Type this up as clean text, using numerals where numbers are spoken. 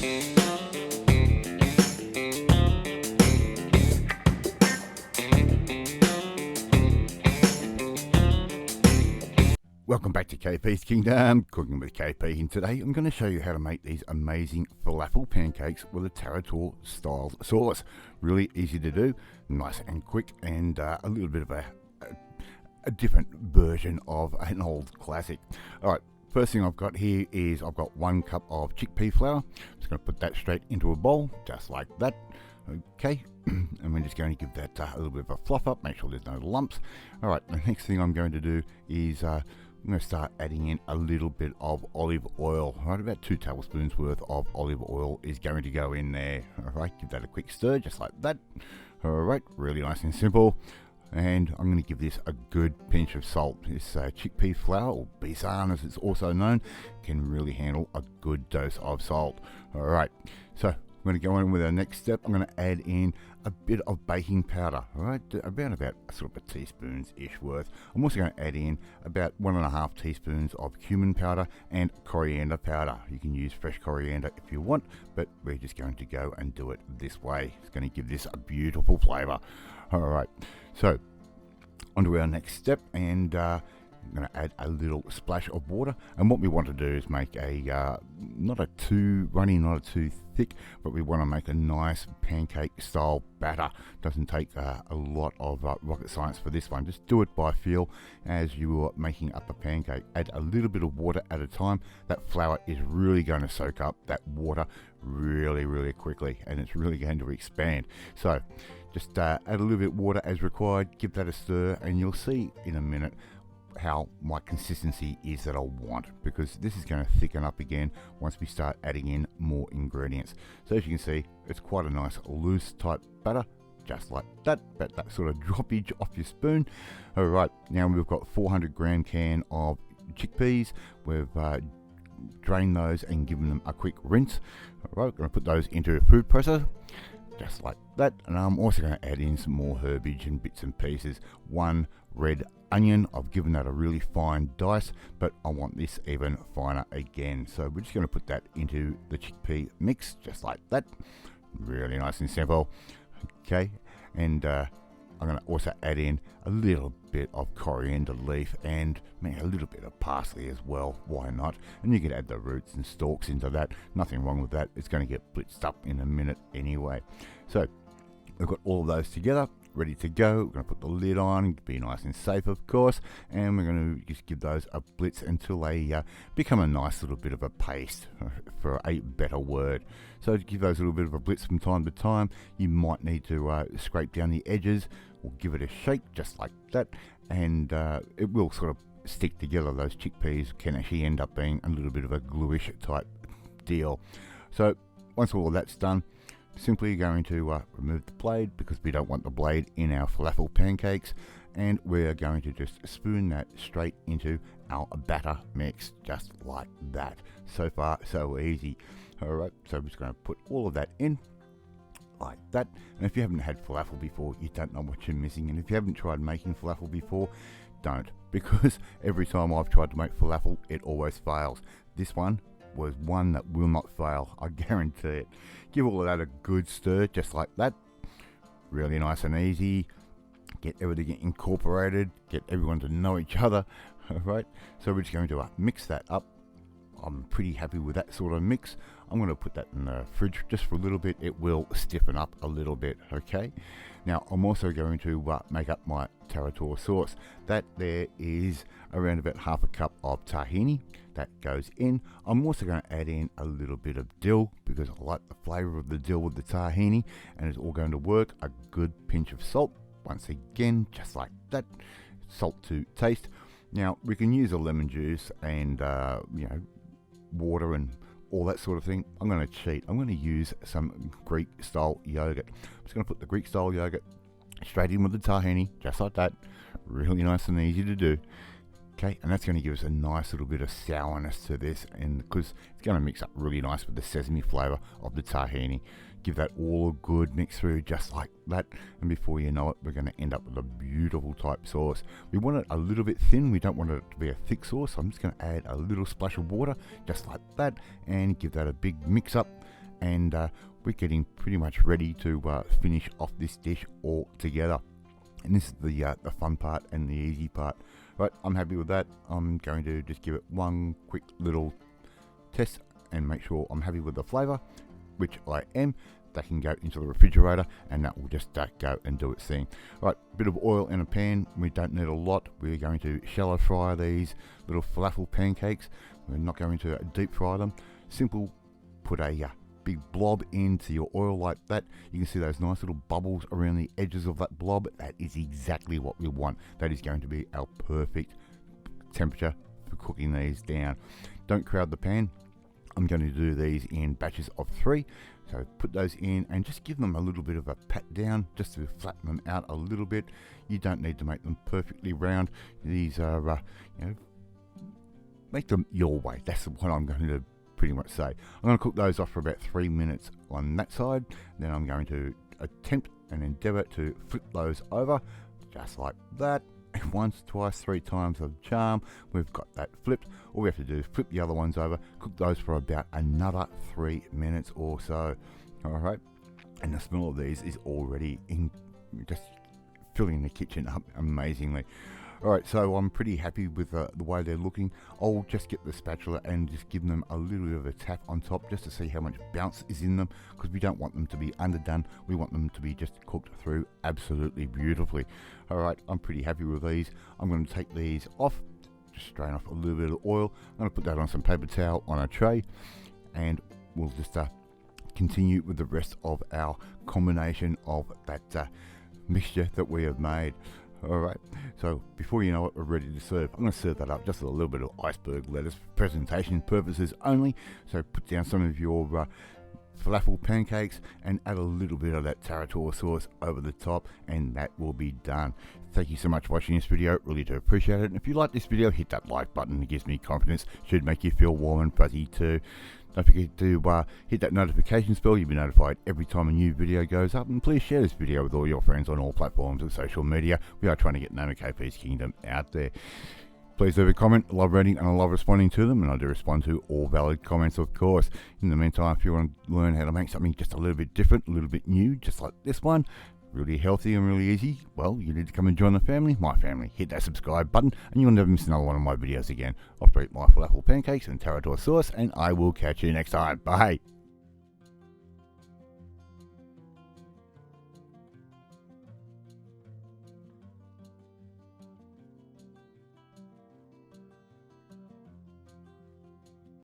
Welcome back to KP's Kingdom, cooking with KP, and today I'm going to show you how to make these amazing falafel pancakes with a Tarator style sauce. Really easy to do, nice and quick, and a little bit of a different version of an old classic. Alright, first thing I've got here is I've got 1 cup of chickpea flour. I'm just going to put that straight into a bowl, just like that. Okay, and we're just going to give that a little bit of a fluff up, make sure there's no lumps. Alright, the next thing I'm going to do is I'm going to start adding in a little bit of olive oil. Right, about 2 tablespoons worth of olive oil is going to go in there. Alright, give that a quick stir, just like that. Alright, really nice and simple. And I'm going to give this a good pinch of salt. This chickpea flour, or besan as it's also known, can really handle a good dose of salt. Alright, so I'm going to go on with our next step. I'm going to add in a bit of baking powder, right? About sort of a teaspoon's-ish worth. I'm also going to add in about 1.5 teaspoons of cumin powder and coriander powder. You can use fresh coriander if you want, but we're just going to go and do it this way. It's going to give this a beautiful flavor. All right, so on to our next step, and I'm going to add a little splash of water, and what we want to do is make a not a too runny, not a too thick, but we want to make a nice pancake style batter. Doesn't take a lot of rocket science for this one. Just do it by feel as you are making up a pancake. Add a little bit of water at a time. That flour is really going to soak up that water really quickly, and it's really going to expand. So just add a little bit of water as required, give that a stir, and you'll see in a minute how my consistency is that I want, because this is going to thicken up again once we start adding in more ingredients. So as you can see, it's quite a nice loose type batter, just like that, about that sort of droppage off your spoon. Alright, now we've got 400 gram can of chickpeas. We've drained those and given them a quick rinse. Alright, going to put those into a food processor, just like that. And I'm also going to add in some more herbage and bits and pieces. 1 red onion, I've given that a really fine dice, but I want this even finer again, so we're just going to put that into the chickpea mix, just like that. Really nice and simple. Okay, and I'm going to also add in a little bit of coriander leaf and a little bit of parsley as well, why not? And you can add the roots and stalks into that, nothing wrong with that. It's going to get blitzed up in a minute anyway. So we've got all of those together, ready to go. We're going to put the lid on, be nice and safe of course, and we're going to just give those a blitz until they become a nice little bit of a paste, for a better word. So to give those a little bit of a blitz from time to time, you might need to scrape down the edges or give it a shake, just like that, and it will sort of stick together. Those chickpeas can actually end up being a little bit of a gluish type deal. So once all of that's done, simply going to remove the blade, because we don't want the blade in our falafel pancakes, and we're going to just spoon that straight into our batter mix, just like that. So far so easy. Alright, so I'm just going to put all of that in like that. And if you haven't had falafel before, you don't know what you're missing, and if you haven't tried making falafel before, don't, because every time I've tried to make falafel, it always fails. This one was one that will not fail, I guarantee it. Give all of that a good stir, just like that. Really nice and easy. Get everything incorporated, get everyone to know each other. Alright, so we're just going to mix that up. I'm pretty happy with that sort of mix. I'm going to put that in the fridge just for a little bit. It will stiffen up a little bit, okay? Now, I'm also going to make up my Tarator sauce. That there is around about 1/2 cup of tahini. That goes in. I'm also going to add in a little bit of dill, because I like the flavour of the dill with the tahini, and it's all going to work. A good pinch of salt, once again, just like that. Salt to taste. Now, we can use a lemon juice and, water and all that sort of thing. I'm going to cheat. I'm going to use some Greek style yogurt. I'm just going to put the Greek style yogurt straight in with the tahini, just like that. Really nice and easy to do. Okay, and that's going to give us a nice little bit of sourness to this, and because it's going to mix up really nice with the sesame flavour of the tahini. Give that all a good mix through, just like that, and before you know it, we're going to end up with a beautiful type sauce. We want it a little bit thin, we don't want it to be a thick sauce, so I'm just going to add a little splash of water, just like that, and give that a big mix up, and we're getting pretty much ready to finish off this dish all together. And this is the fun part and the easy part. Right, I'm happy with that. I'm going to just give it one quick little test and make sure I'm happy with the flavour, which I am. That can go into the refrigerator and that will just go and do its thing. Right, a bit of oil in a pan. We don't need a lot. We're going to shallow fry these little falafel pancakes. We're not going to deep fry them. Simple, put a big blob into your oil like that. You can see those nice little bubbles around the edges of that blob. That is exactly what we want. That is going to be our perfect temperature for cooking these down. Don't crowd the pan. I'm going to do these in batches of 3. So put those in and just give them a little bit of a pat down just to flatten them out a little bit. You don't need to make them perfectly round. These are, make them your way. That's what I'm going to pretty much say. I'm going to cook those off for about 3 minutes on that side. Then I'm going to attempt and endeavour to flip those over just like that. Once, twice, 3 times of charm, we've got that flipped. All we have to do is flip the other ones over, cook those for about another 3 minutes or so. Alright, and the smell of these is already just filling the kitchen up amazingly. Alright, so I'm pretty happy with the way they're looking. I'll just get the spatula and just give them a little bit of a tap on top just to see how much bounce is in them, because we don't want them to be underdone. We want them to be just cooked through absolutely beautifully. Alright, I'm pretty happy with these. I'm going to take these off, just strain off a little bit of oil. I'm going to put that on some paper towel on a tray, and we'll just continue with the rest of our combination of that mixture that we have made. Alright, so before you know it, we're ready to serve. I'm going to serve that up just with a little bit of iceberg lettuce for presentation purposes only. So put down some of your falafel pancakes and add a little bit of that Tarator sauce over the top, and that will be done. Thank you so much for watching this video, really do appreciate it. And if you like this video, hit that like button. It gives me confidence, should make you feel warm and fuzzy too. Don't forget to hit that notification bell. You'll be notified every time a new video goes up. And please share this video with all your friends on all platforms of social media. We are trying to get the name of KP's Kingdom out there. Please leave a comment. I love reading and I love responding to them, and I do respond to all valid comments, of course. In the meantime, if you want to learn how to make something just a little bit different, a little bit new, just like this one, really healthy and really easy, well, you need to come and join the family, my family. Hit that subscribe button and you'll never miss another one of my videos again. I've eaten my falafel pancakes and Tarator sauce, and I will catch you next time. Bye.